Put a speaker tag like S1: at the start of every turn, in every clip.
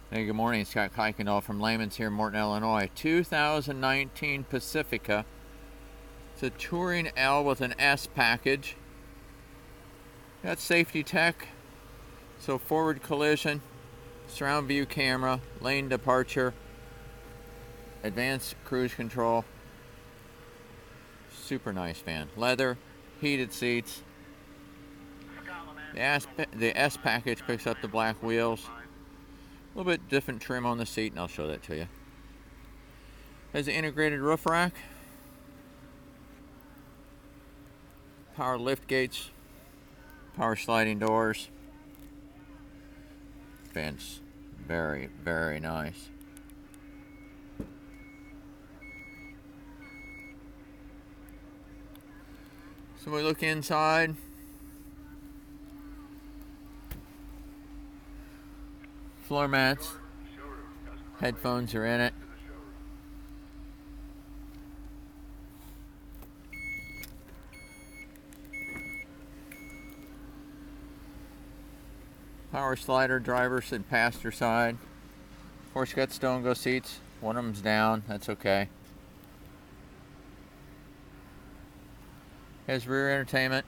S1: Hey, good morning. Scott Kuykendall from Layman's here in Morton, Illinois. 2019 Pacifica. It's a Touring L with an S package. Got SafetyTec, so forward collision, surround view camera, lane departure, advanced cruise control. Super nice van. Leather, heated seats. The S package picks up the black wheels. A little bit different trim on the seat, and I'll show that to you. Has an integrated roof rack, power lift gates, power sliding doors. Van's very, very nice. So we look inside. Floor mats, headphones are in it. Power slider, driver's and passenger side. Of course, you got Stow-N-Go seats. One of them's down, that's okay. Has rear entertainment.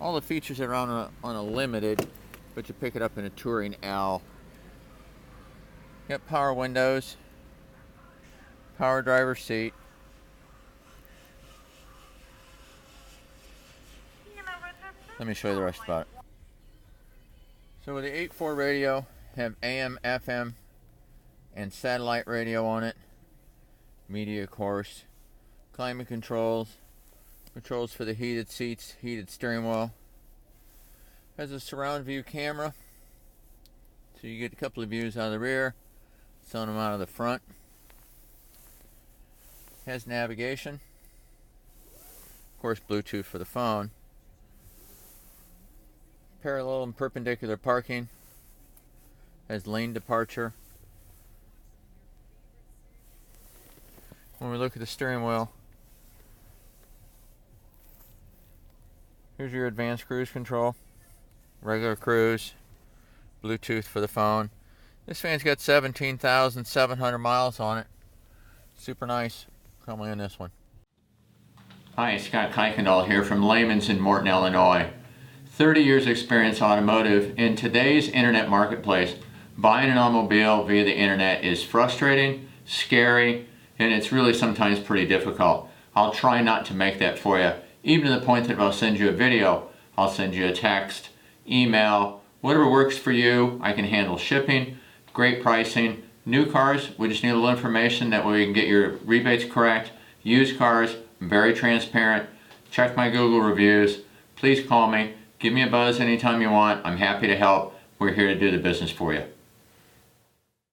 S1: All the features are on a limited, but you pick it up in a Touring L. Got power windows, power driver's seat. Let me show you the rest about it. So with the 8.4 radio, have AM, FM, and satellite radio on it. Media, of course. Climate controls. Controls for the heated seats, heated steering wheel. Has a surround view camera. So you get a couple of views out of the rear. Some of them out of the front. Has navigation. Of course, Bluetooth for the phone. Parallel and perpendicular parking. Has lane departure. When we look at the steering wheel, here's your advanced cruise control. Regular cruise. Bluetooth for the phone. This van's got 17,700 miles on it. Super nice. Coming in this one. Hi, Scott Kuykendall here from Layman's in Morton, Illinois. 30 years experience automotive. In today's internet marketplace, buying an automobile via the internet is frustrating, scary, and it's really sometimes pretty difficult. I'll try not to make that for you. Even to the point that if I'll send you a video, I'll send you a text, email, whatever works for you. I can handle shipping. Great pricing. New cars, we just need a little information that way we can get your rebates correct. Used cars, very transparent. Check my Google reviews. Please call me. Give me a buzz anytime you want. I'm happy to help. We're here to do the business for you.